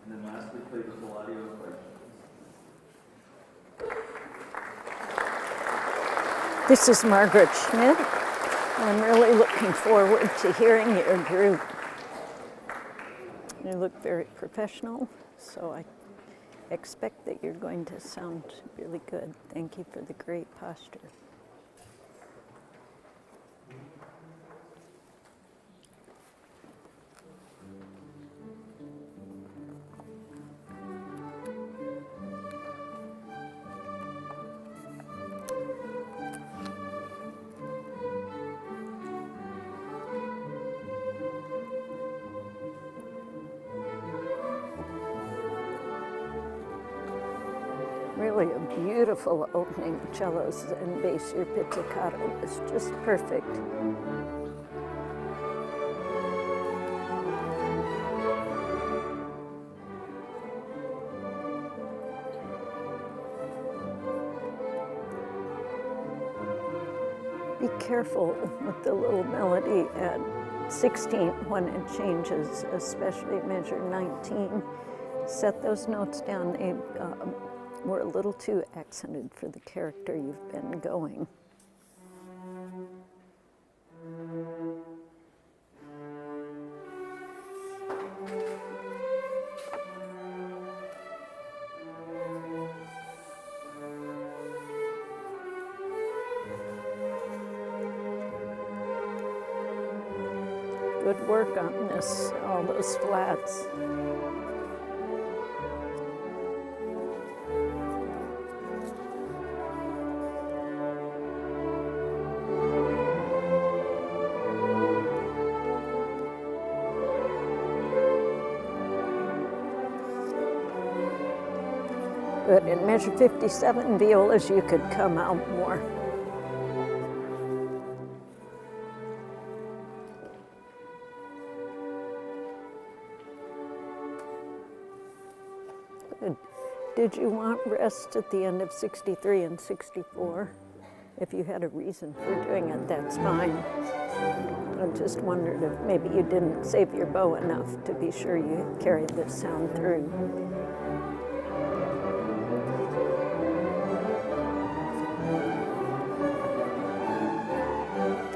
And then lastly, play the full audio question. This is Margaret Schmidt. I'm really looking forward to hearing your group. You look very professional, so I expect that you're going to sound really good. Thank you for the great posture. Really a beautiful opening cellos and bass. Your pizzicato is just perfect. Be careful with the little melody at 16 when it changes, especially measure 19. Set those notes down. They were a little too accented for the character you've been going. Good work on this, all those flats. Good, in measure 57 violas, you could come out more. Good. Did you want rest at the end of 63 and 64? If you had a reason for doing it, that's fine. I just wondered if maybe you didn't save your bow enough to be sure you carried this sound through.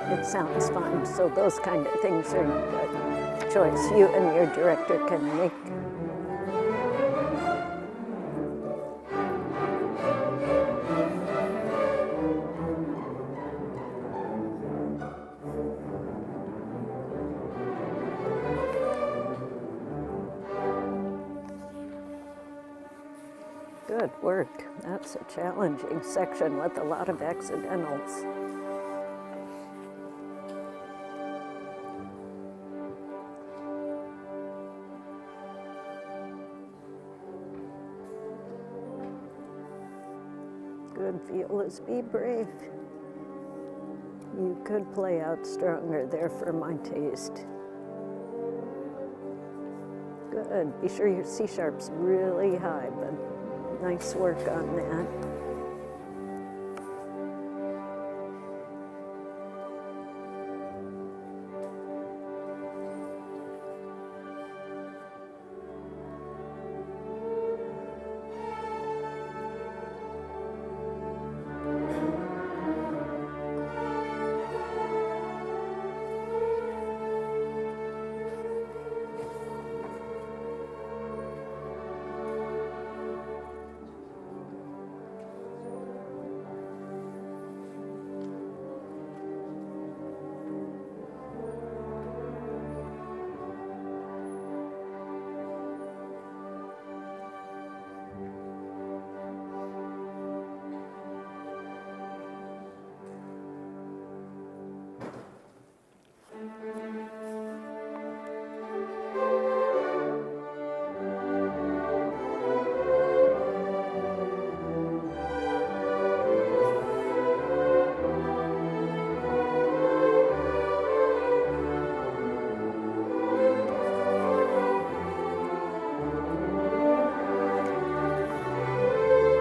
It sounds fun, so those kind of things are a choice you and your director can make. Good work. That's a challenging section with a lot of accidentals. Good violas, be brave. You could play out stronger there for my taste. Good, be sure your C sharp's really high, but nice work on that.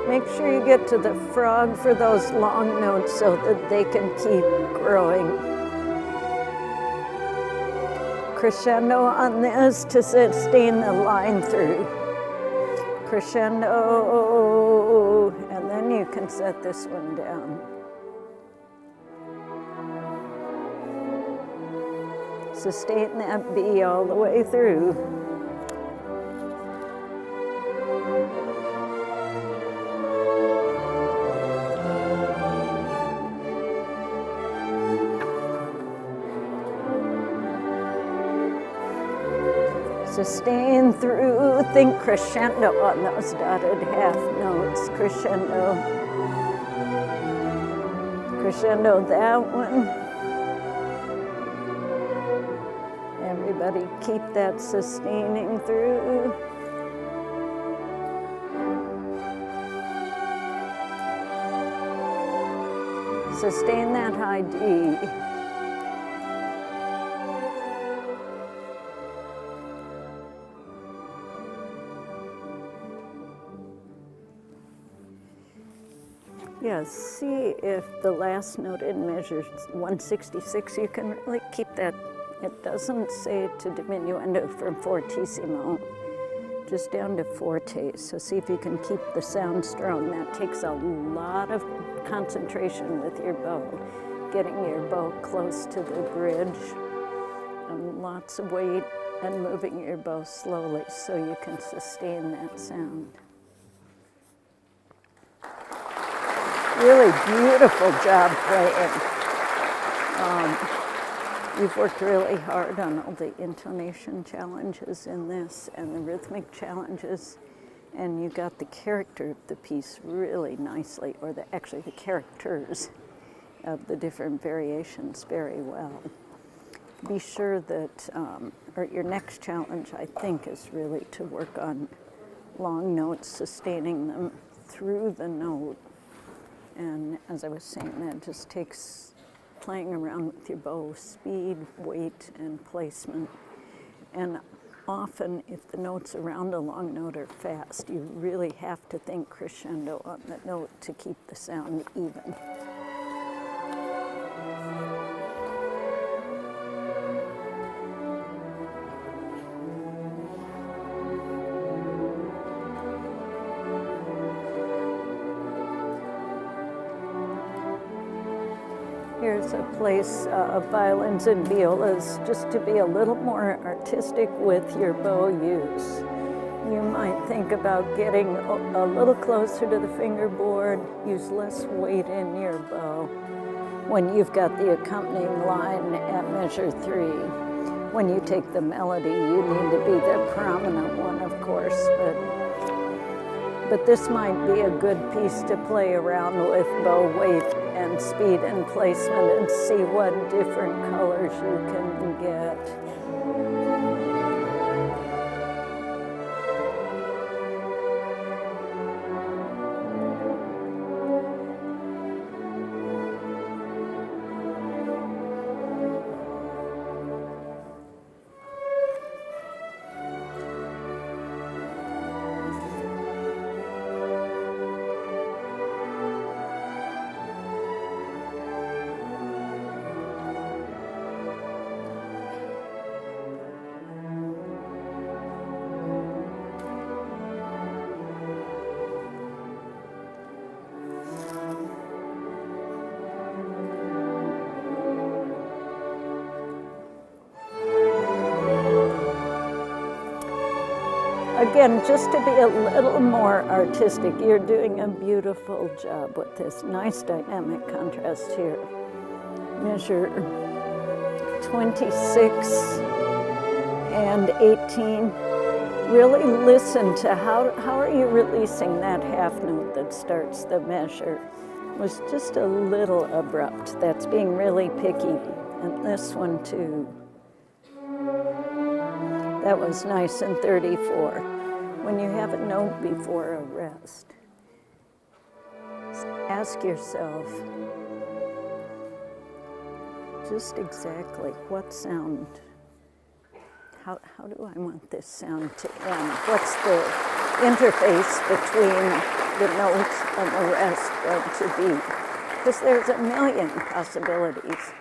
Make sure you get to the frog for those long notes so that they can keep growing. Crescendo on this to sustain the line through. crescendo, and then you can set this one down. Sustain that B all the way through. Sustain through, think crescendo on those dotted half notes, crescendo. Crescendo that one. Everybody keep that sustaining through. Sustain that high D. Yeah, see if the last note in measure 166, you can really keep that. It doesn't say to diminuendo from fortissimo, just down to forte. So see if you can keep the sound strong. That takes a lot of concentration with your bow, getting your bow close to the bridge, and lots of weight, and moving your bow slowly so you can sustain that sound. Really beautiful job playing. You've worked really hard on all the intonation challenges in this and the rhythmic challenges, and you got the character of the piece really nicely, or actually the characters of the different variations very well. Be sure that, or your next challenge, I think, is really to work on long notes, sustaining them through the note. And as I was saying, that just takes playing around with your bow, speed, weight, and placement. And often, if the notes around a long note are fast, you really have to think crescendo on the note to keep the sound even. Here's a place of violins and violas, just to be a little more artistic with your bow use. You might think about getting a little closer to the fingerboard, use less weight in your bow when you've got the accompanying line at measure 3. When you take the melody, you need to be the prominent one, of course, but this might be a good piece to play around with bow weight and speed and placement and see what different colors you can get. Again, just to be a little more artistic, you're doing a beautiful job with this nice dynamic contrast here. Measure 26 and 18. Really listen to how are you releasing that half note that starts the measure. It was just a little abrupt. That's being really picky. And this one too. That was nice in 34. When you have a note before a rest, ask yourself just exactly what sound, how do I want this sound to end? What's the interface between the note and the rest going to be? Because there's a million possibilities,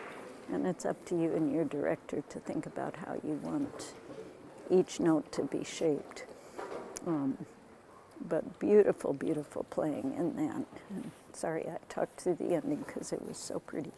and it's up to you and your director to think about how you want each note to be shaped. But beautiful, beautiful playing in that. And sorry I talked through the ending because it was so pretty.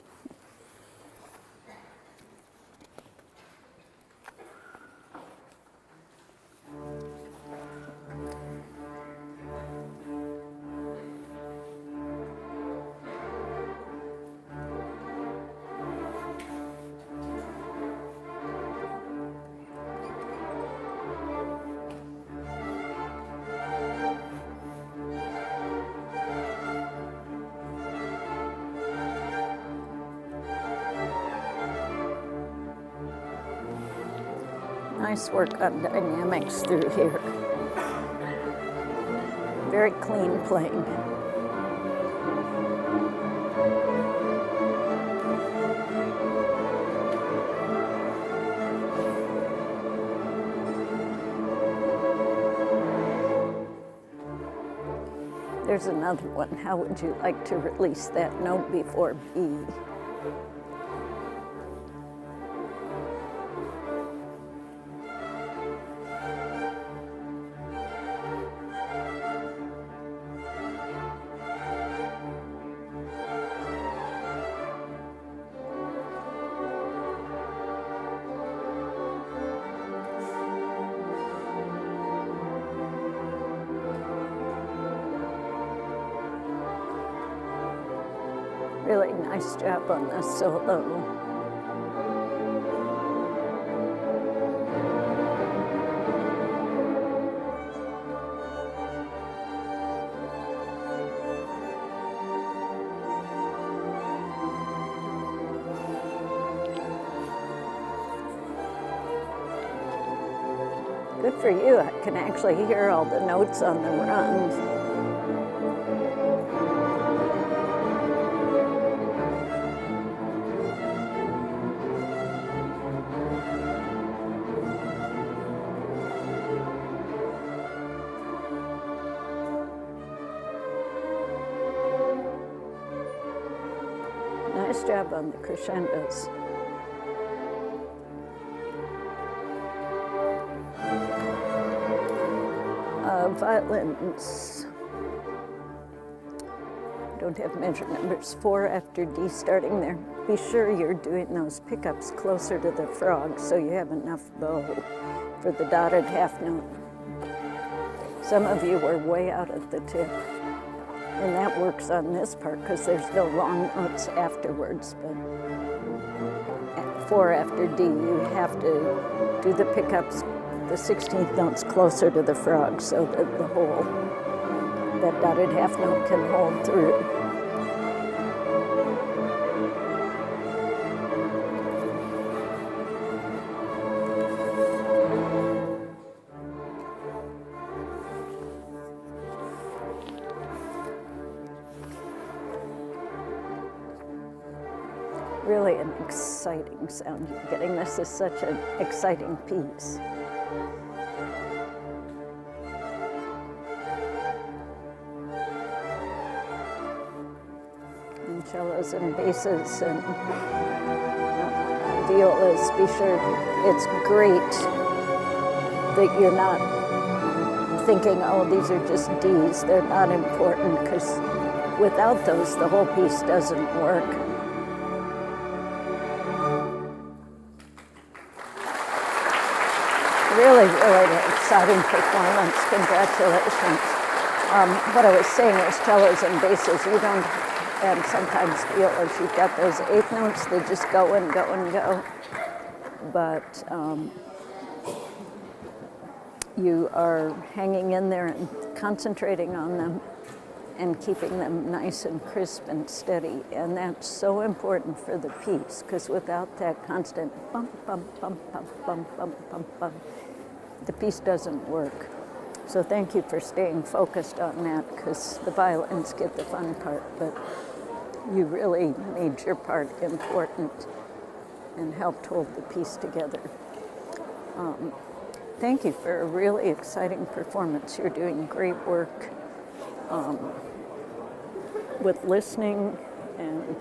Nice work on dynamics through here. Very clean playing. There's another one. How would you like to release that note before B? Really nice job on the solo. Good for you. I can actually hear all the notes on the run. Nice job on the crescendos. Violins. Don't have measure numbers. 4 after D starting there. Be sure you're doing those pickups closer to the frog so you have enough bow for the dotted half note. Some of you were way out at the tip. And that works on this part because there's no long notes afterwards. But at 4 after D, you have to do the pickups, the 16th notes closer to the frog so that the whole, that dotted half note can hold through. Really an exciting sound you're getting. This is such an exciting piece. And cellos and basses and violas, be sure it's great that you're not thinking, oh, these are just Ds. They're not important, because without those, the whole piece doesn't work. Really, really exciting performance. Congratulations. What I was saying is cellos and basses, you don't, and sometimes violas, you've got those 8th notes, they just go and go and go. But you are hanging in there and concentrating on them and keeping them nice and crisp and steady. And that's so important for the piece, because without that constant bump, bump, bump, bump, bump, bump, bump, bump, the piece doesn't work. So thank you for staying focused on that, because the violins get the fun part, but you really made your part important and helped hold the piece together. Thank you for a really exciting performance. You're doing great work with listening, and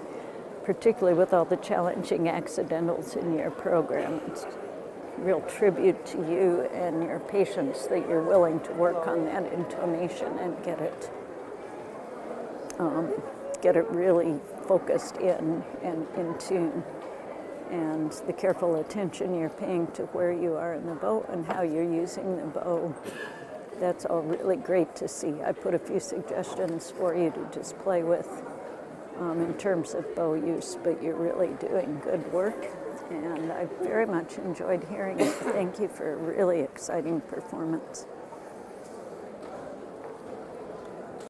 particularly with all the challenging accidentals in your program. It's real tribute to you and your patience that you're willing to work on that intonation and get it really focused in and in tune. And the careful attention you're paying to where you are in the bow and how you're using the bow. That's all really great to see. I put a few suggestions for you to just play with in terms of bow use, but you're really doing good work. And I very much enjoyed hearing it. Thank you for a really exciting performance.